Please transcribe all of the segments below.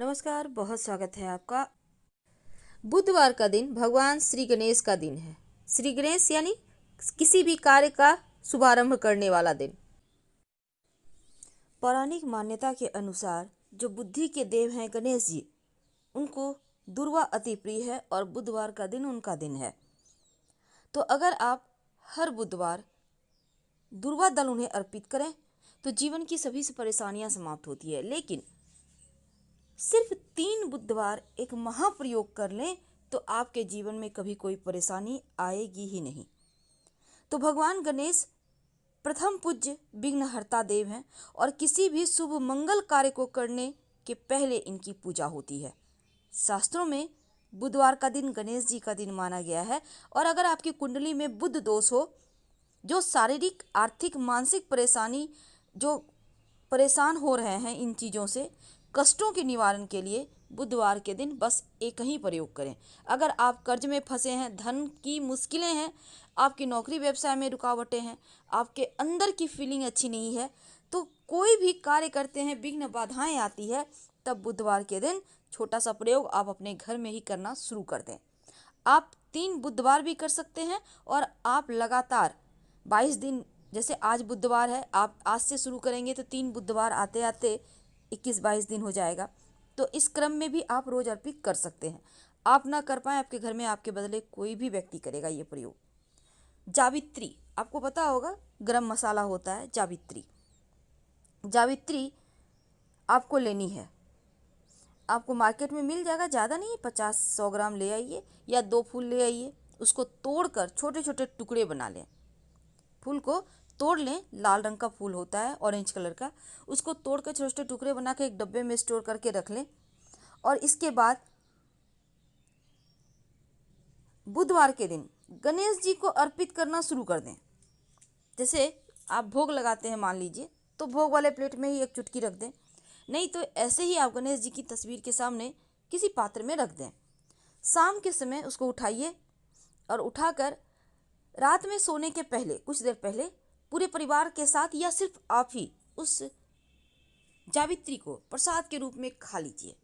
नमस्कार, बहुत स्वागत है आपका। बुधवार का दिन भगवान श्री गणेश का दिन है। श्री गणेश यानी किसी भी कार्य का शुभारंभ करने वाला दिन। पौराणिक मान्यता के अनुसार जो बुद्धि के देव हैं गणेश जी, उनको दुर्वा अति प्रिय है और बुधवार का दिन उनका दिन है। तो अगर आप हर बुधवार दुर्वा दल उन्हें अर्पित करें तो जीवन की सभी से परेशानियां समाप्त होती है। लेकिन सिर्फ 3 बुधवार एक महाप्रयोग कर लें तो आपके जीवन में कभी कोई परेशानी आएगी ही नहीं। तो भगवान गणेश प्रथम पूज्य विघ्नहर्ता देव हैं और किसी भी शुभ मंगल कार्य को करने के पहले इनकी पूजा होती है। शास्त्रों में बुधवार का दिन गणेश जी का दिन माना गया है। और अगर आपकी कुंडली में बुध दोष हो, जो शारीरिक, आर्थिक, मानसिक परेशानी, जो परेशान हो रहे हैं इन चीज़ों से, कष्टों के निवारण के लिए बुधवार के दिन बस एक ही प्रयोग करें। अगर आप कर्ज में फंसे हैं, धन की मुश्किलें हैं, आपकी नौकरी व्यवसाय में रुकावटें हैं, आपके अंदर की फीलिंग अच्छी नहीं है, तो कोई भी कार्य करते हैं विघ्न बाधाएं आती है, तब बुधवार के दिन छोटा सा प्रयोग आप अपने घर में ही करना शुरू कर दें। आप 3 बुधवार भी कर सकते हैं और आप लगातार 22 दिन, जैसे आज बुधवार है, आप आज से शुरू करेंगे तो 3 बुधवार आते आते 21-22 दिन हो जाएगा। तो इस क्रम में भी आप रोज अर्पित कर सकते हैं। आप ना कर पाए, आपके घर में आपके बदले कोई भी व्यक्ति करेगा ये प्रयोग। जावित्री, आपको पता होगा गरम मसाला होता है जावित्री। जावित्री आपको लेनी है, आपको मार्केट में मिल जाएगा, ज़्यादा नहीं, 50-100 ग्राम ले आइए या 2 फूल ले आइए। उसको तोड़कर छोटे छोटे टुकड़े बना लें। फूल को तोड़ लें, लाल रंग का फूल होता है, ऑरेंज कलर का। उसको तोड़कर छोटे छोटे टुकड़े बना के एक डब्बे में स्टोर करके रख लें। और इसके बाद बुधवार के दिन गणेश जी को अर्पित करना शुरू कर दें। जैसे आप भोग लगाते हैं मान लीजिए, तो भोग वाले प्लेट में ही एक चुटकी रख दें, नहीं तो ऐसे ही आप गणेश जी की तस्वीर के सामने किसी पात्र में रख दें। शाम के समय उसको उठाइए और उठाकर रात में सोने के पहले, कुछ देर पहले, पूरे परिवार के साथ या सिर्फ आप ही उस जावित्री को प्रसाद के रूप में खा लीजिए।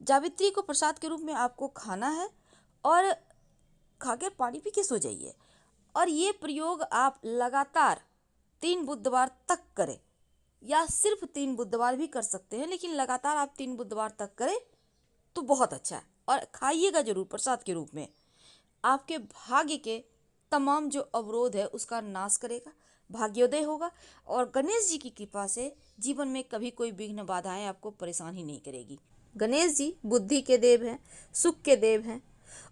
जावित्री को प्रसाद के रूप में आपको खाना है और खाकर पानी पी के सो जाइए। और ये प्रयोग आप लगातार 3 बुधवार तक करें, या सिर्फ 3 बुधवार भी कर सकते हैं, लेकिन लगातार आप 3 बुधवार तक करें तो बहुत अच्छा है। और खाइएगा जरूर प्रसाद के रूप में। आपके भाग्य के तमाम जो अवरोध है उसका नाश करेगा, भाग्योदय होगा और गणेश जी की कृपा से जीवन में कभी कोई विघ्न बाधाएं आपको परेशान ही नहीं करेगी। गणेश जी बुद्धि के देव हैं, सुख के देव हैं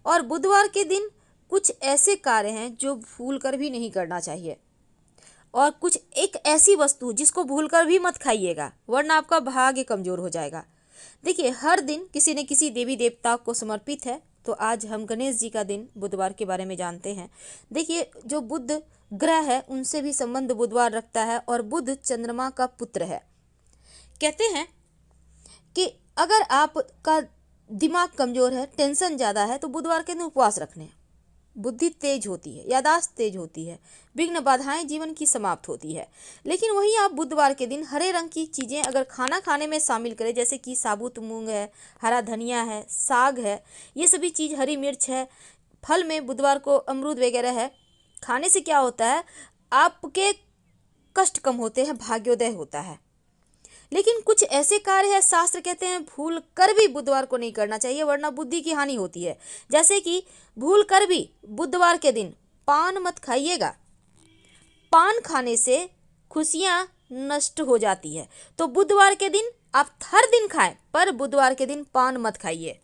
और बुधवार के दिन कुछ ऐसे कार्य हैं जो भूलकर भी नहीं करना चाहिए। और कुछ एक ऐसी वस्तु जिसको भूलकर भी मत खाइएगा, वरना आपका भाग्य कमजोर हो जाएगा। देखिए, हर दिन किसी न किसी देवी देवता को समर्पित है, तो आज हम गणेश जी का दिन बुधवार के बारे में जानते हैं। देखिए, जो बुध ग्रह है उनसे भी संबंध बुधवार रखता है और बुध चंद्रमा का पुत्र है। कहते हैं कि अगर आपका दिमाग कमजोर है, टेंशन ज़्यादा है, तो बुधवार के दिन उपवास रखने हैं। बुद्धि तेज होती है, यादाश्त तेज होती है, विघ्न बाधाएं जीवन की समाप्त होती है। लेकिन वहीं आप बुधवार के दिन हरे रंग की चीज़ें अगर खाना खाने में शामिल करें, जैसे कि साबुत मूंग है, हरा धनिया है, साग है, ये सभी चीज़, हरी मिर्च है, फल में बुधवार को अमरूद वगैरह है, खाने से क्या होता है, आपके कष्ट कम होते हैं, भाग्योदय होता है। लेकिन कुछ ऐसे कार्य है, शास्त्र कहते हैं भूल कर भी बुधवार को नहीं करना चाहिए, वरना बुद्धि की हानि होती है। जैसे कि भूल कर भी बुधवार के दिन पान मत खाइएगा। पान खाने से खुशियां नष्ट हो जाती है। तो बुधवार के दिन आप हर दिन खाएं, पर बुधवार के दिन पान मत खाइए।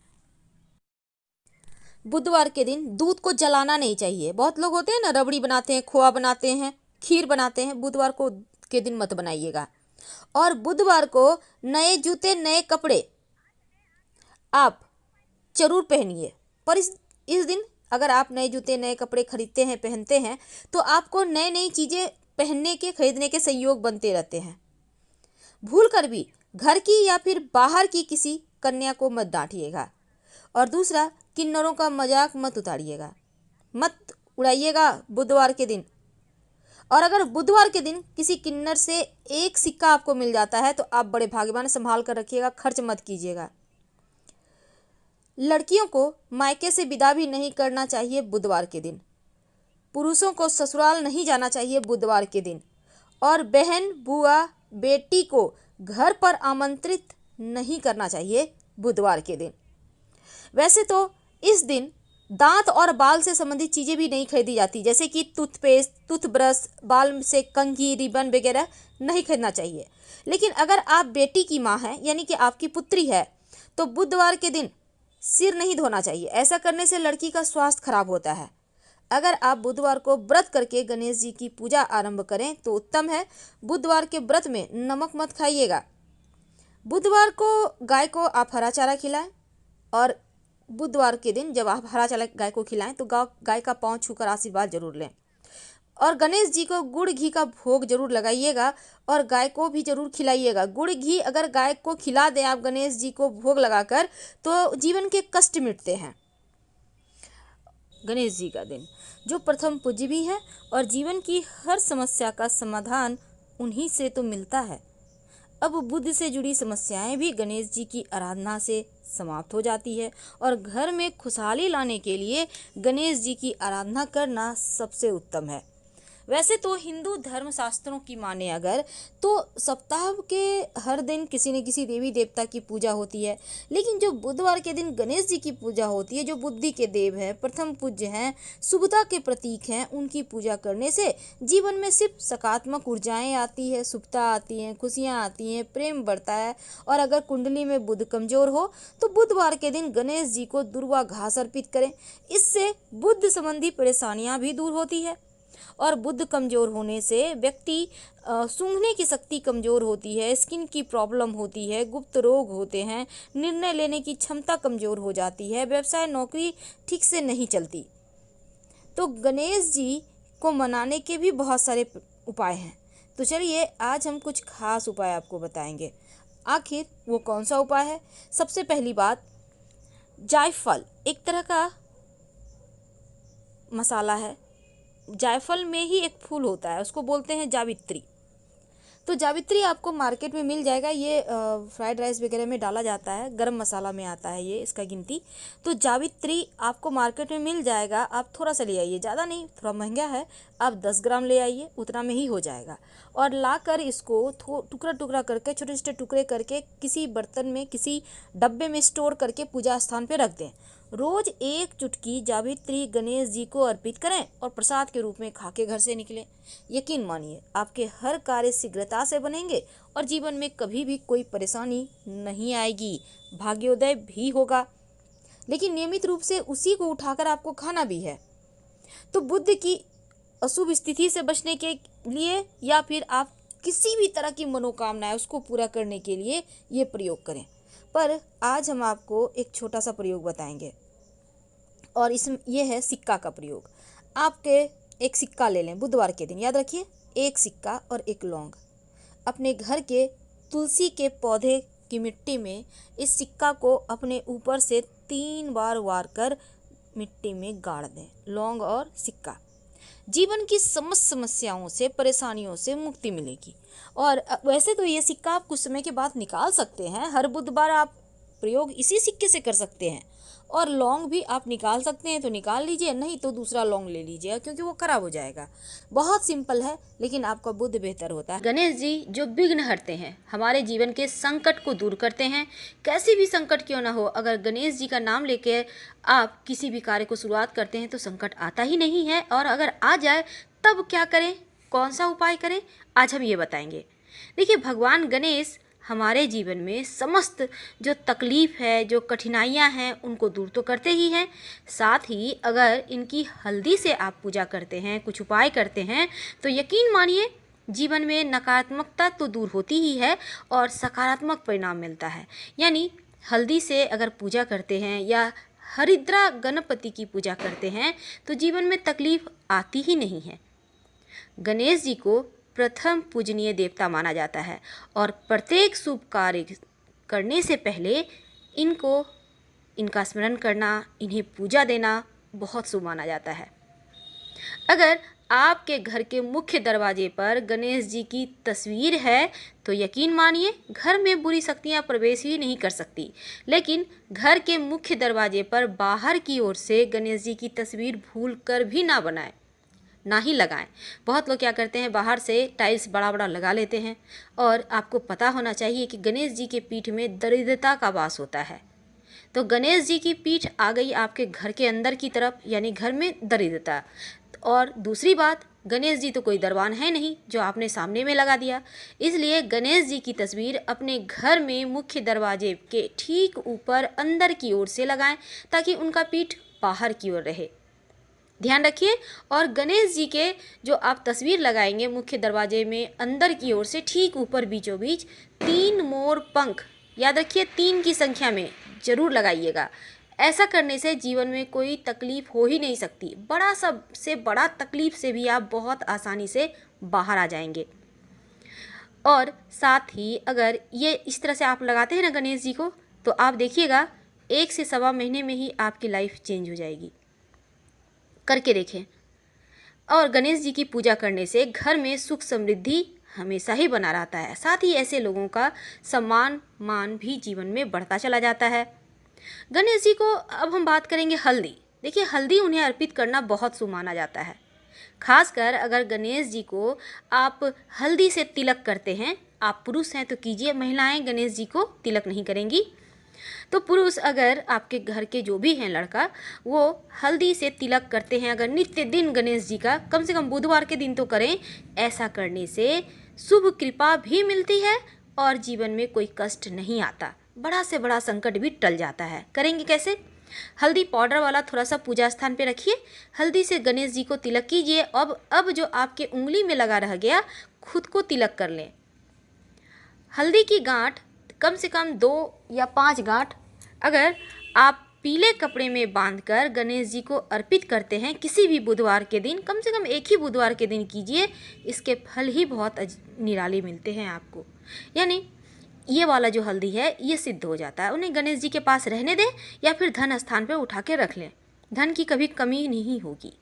बुधवार के दिन दूध को जलाना नहीं चाहिए। बहुत लोग होते हैं ना, रबड़ी बनाते हैं, खोआ बनाते हैं, खीर बनाते हैं, बुधवार को के दिन मत बनाइएगा। और बुधवार को नए जूते, नए कपड़े आप जरूर पहनिए। पर इस दिन अगर आप नए जूते, नए कपड़े खरीदते हैं, पहनते हैं, तो आपको नई नई चीज़ें पहनने के, खरीदने के संयोग बनते रहते हैं। भूल कर भी घर की या फिर बाहर की किसी कन्या को मत डांटिएगा। और दूसरा, किन्नरों का मजाक मत उतारिएगा, मत उड़ाइएगा बुधवार के दिन। और अगर बुधवार के दिन किसी किन्नर से एक सिक्का आपको मिल जाता है तो आप बड़े भाग्यवान, संभाल कर रखिएगा, खर्च मत कीजिएगा। लड़कियों को मायके से विदा भी नहीं करना चाहिए बुधवार के दिन। पुरुषों को ससुराल नहीं जाना चाहिए बुधवार के दिन। और बहन, बुआ, बेटी को घर पर आमंत्रित नहीं करना चाहिए बुधवार के दिन। वैसे तो इस दिन दांत और बाल से संबंधित चीज़ें भी नहीं खरीदी जाती, जैसे कि टूथपेस्ट, टूथब्रश, बाल से कंघी, रिबन वगैरह नहीं खरीदना चाहिए। लेकिन अगर आप बेटी की माँ हैं, यानी कि आपकी पुत्री है, तो बुधवार के दिन सिर नहीं धोना चाहिए। ऐसा करने से लड़की का स्वास्थ्य खराब होता है। अगर आप बुधवार को व्रत करके गणेश जी की पूजा आरंभ करें तो उत्तम है। बुधवार के व्रत में नमक मत खाइएगा। बुधवार को गाय को आप हरा चारा खिलाएं, और बुधवार के दिन जब आप हरा चारा गाय को खिलाएं तो गाय का पाँव छूकर आशीर्वाद जरूर लें। और गणेश जी को गुड़ घी का भोग जरूर लगाइएगा और गाय को भी जरूर खिलाइएगा। गुड़ घी अगर गाय को खिला दें आप गणेश जी को भोग लगाकर, तो जीवन के कष्ट मिटते हैं। गणेश जी का दिन जो प्रथम पूज्य भी है और जीवन की हर समस्या का समाधान उन्हीं से तो मिलता है। अब बुद्ध से जुड़ी समस्याएं भी गणेश जी की आराधना से समाप्त हो जाती है और घर में खुशहाली लाने के लिए गणेश जी की आराधना करना सबसे उत्तम है। वैसे तो हिंदू धर्म शास्त्रों की माने अगर, तो सप्ताह के हर दिन किसी न किसी देवी देवता की पूजा होती है, लेकिन जो बुधवार के दिन गणेश जी की पूजा होती है, जो बुद्धि के देव हैं, प्रथम पूज्य हैं, शुभता के प्रतीक हैं, उनकी पूजा करने से जीवन में सिर्फ सकारात्मक ऊर्जाएं आती है, शुभता आती हैं, खुशियाँ आती हैं, प्रेम बढ़ता है। और अगर कुंडली में बुध कमजोर हो तो बुधवार के दिन गणेश जी को दुर्वा घास अर्पित करें। इससे बुद्ध संबंधी परेशानियां भी दूर होती है। और बुद्ध कमजोर होने से व्यक्ति सूंघने की शक्ति कमजोर होती है, स्किन की प्रॉब्लम होती है, गुप्त रोग होते हैं, निर्णय लेने की क्षमता कमजोर हो जाती है, व्यवसाय नौकरी ठीक से नहीं चलती। तो गणेश जी को मनाने के भी बहुत सारे उपाय हैं। तो चलिए आज हम कुछ खास उपाय आपको बताएंगे। आखिर वो कौन सा उपाय है? सबसे पहली बात, जायफल एक तरह का मसाला है। जायफल में ही एक फूल होता है, उसको बोलते हैं जावित्री। तो जावित्री आपको मार्केट में मिल जाएगा। ये फ्राइड राइस वगैरह में डाला जाता है, गरम मसाला में आता है ये, इसका गिनती। तो जावित्री आपको मार्केट में मिल जाएगा। आप थोड़ा सा ले आइए, ज़्यादा नहीं, थोड़ा महंगा है। आप 10 ग्राम ले आइए, उतना में ही हो जाएगा। और लाकर इसको टुकड़ा टुकड़ा करके, छोटे छोटे टुकड़े करके किसी बर्तन में, किसी डब्बे में स्टोर करके पूजा स्थान पर रख दें। रोज एक चुटकी जावित्री गणेश जी को अर्पित करें और प्रसाद के रूप में खा के घर से निकलें। यकीन मानिए आपके हर कार्य शीघ्रता से बनेंगे और जीवन में कभी भी कोई परेशानी नहीं आएगी, भाग्योदय भी होगा। लेकिन नियमित रूप से उसी को उठाकर आपको खाना भी है। तो बुद्ध की अशुभ स्थिति से बचने के लिए या फिर आप किसी भी तरह की मनोकामना है उसको पूरा करने के लिए ये प्रयोग करें। पर आज हम आपको एक छोटा सा प्रयोग बताएंगे और ये है सिक्का का प्रयोग। आपके एक सिक्का ले लें बुधवार के दिन, याद रखिए, एक सिक्का और एक लौंग। अपने घर के तुलसी के पौधे की मिट्टी में इस सिक्का को अपने ऊपर से 3 बार वार कर मिट्टी में गाड़ दें। लौंग और सिक्का, जीवन की समस्त समस्याओं से, परेशानियों से मुक्ति मिलेगी। और वैसे तो ये सिक्का आप कुछ समय के बाद निकाल सकते हैं। हर बुधवार आप प्रयोग इसी सिक्के से कर सकते हैं। और लौंग भी आप निकाल सकते हैं तो निकाल लीजिए, नहीं तो दूसरा लौंग ले लीजिए, क्योंकि वो खराब हो जाएगा। बहुत सिंपल है, लेकिन आपका बुद्ध बेहतर होता है। गणेश जी जो विघ्न हरते हैं, हमारे जीवन के संकट को दूर करते हैं। कैसी भी संकट क्यों ना हो, अगर गणेश जी का नाम लेके आप किसी भी कार्य को शुरुआत करते हैं तो संकट आता ही नहीं है। और अगर आ जाए तब क्या करें, कौन सा उपाय करें, आज हम ये बताएंगे। देखिए, भगवान गणेश हमारे जीवन में समस्त जो तकलीफ़ है, जो कठिनाइयाँ हैं, उनको दूर तो करते ही हैं। साथ ही अगर इनकी हल्दी से आप पूजा करते हैं, कुछ उपाय करते हैं, तो यकीन मानिए जीवन में नकारात्मकता तो दूर होती ही है और सकारात्मक परिणाम मिलता है। यानी हल्दी से अगर पूजा करते हैं या हरिद्रा गणपति की पूजा करते हैं तो जीवन में तकलीफ आती ही नहीं है। गणेश जी को प्रथम पूजनीय देवता माना जाता है और प्रत्येक शुभ कार्य करने से पहले इनका स्मरण करना, इन्हें पूजा देना बहुत शुभ माना जाता है। अगर आपके घर के मुख्य दरवाजे पर गणेश जी की तस्वीर है तो यकीन मानिए घर में बुरी शक्तियां प्रवेश ही नहीं कर सकती। लेकिन घर के मुख्य दरवाजे पर बाहर की ओर से गणेश जी की तस्वीर भूल कर भी ना बनाएं, ना ही लगाएं। बहुत लोग क्या करते हैं, बाहर से टाइल्स बड़ा बड़ा लगा लेते हैं। और आपको पता होना चाहिए कि गणेश जी के पीठ में दरिद्रता का वास होता है। तो गणेश जी की पीठ आ गई आपके घर के अंदर की तरफ, यानी घर में दरिद्रता। और दूसरी बात, गणेश जी तो कोई दरबान है नहीं जो आपने सामने में लगा दिया। इसलिए गणेश जी की तस्वीर अपने घर में मुख्य दरवाजे के ठीक ऊपर अंदर की ओर से लगाएं ताकि उनका पीठ बाहर की ओर रहे। ध्यान रखिए। और गणेश जी के जो आप तस्वीर लगाएंगे मुख्य दरवाजे में अंदर की ओर से ठीक ऊपर बीचों बीच 3 मोर पंख, याद रखिए 3 की संख्या में जरूर लगाइएगा। ऐसा करने से जीवन में कोई तकलीफ हो ही नहीं सकती। बड़ा सबसे बड़ा तकलीफ से भी आप बहुत आसानी से बाहर आ जाएंगे। और साथ ही अगर ये इस तरह से आप लगाते हैं ना गणेश जी को, तो आप देखिएगा 1 से सवा महीने में ही आपकी लाइफ चेंज हो जाएगी। करके देखें। और गणेश जी की पूजा करने से घर में सुख समृद्धि हमेशा ही बना रहता है। साथ ही ऐसे लोगों का सम्मान मान भी जीवन में बढ़ता चला जाता है। गणेश जी को अब हम बात करेंगे हल्दी। देखिए, हल्दी उन्हें अर्पित करना बहुत शुभ माना जाता है। खासकर अगर गणेश जी को आप हल्दी से तिलक करते हैं, आप पुरुष हैं तो कीजिए, महिलाएं गणेश जी को तिलक नहीं करेंगी। तो पुरुष अगर आपके घर के जो भी हैं लड़का, वो हल्दी से तिलक करते हैं, अगर नित्य दिन गणेश जी का कम से कम बुधवार के दिन तो करें। ऐसा करने से शुभ कृपा भी मिलती है और जीवन में कोई कष्ट नहीं आता, बड़ा से बड़ा संकट भी टल जाता है। करेंगे कैसे? हल्दी पाउडर वाला थोड़ा सा पूजा स्थान पे रखिए, हल्दी से गणेश जी को तिलक कीजिए। अब जो आपके उंगली में लगा रह गया, खुद को तिलक कर लें। हल्दी की गांठ कम से कम 2 या 5 गांठ अगर आप पीले कपड़े में बांधकर गणेश जी को अर्पित करते हैं किसी भी बुधवार के दिन, कम से कम एक ही बुधवार के दिन कीजिए, इसके फल ही बहुत निराले मिलते हैं आपको। यानी ये वाला जो हल्दी है ये सिद्ध हो जाता है। उन्हें गणेश जी के पास रहने दें या फिर धन स्थान पर उठा के रख लें, धन की कभी कमी नहीं होगी।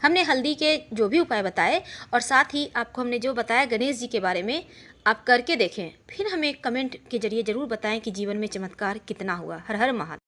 हमने हल्दी के जो भी उपाय बताए और साथ ही आपको हमने जो बताया गणेश जी के बारे में, आप करके देखें, फिर हमें कमेंट के जरिए ज़रूर बताएं कि जीवन में चमत्कार कितना हुआ। हर हर महादेव।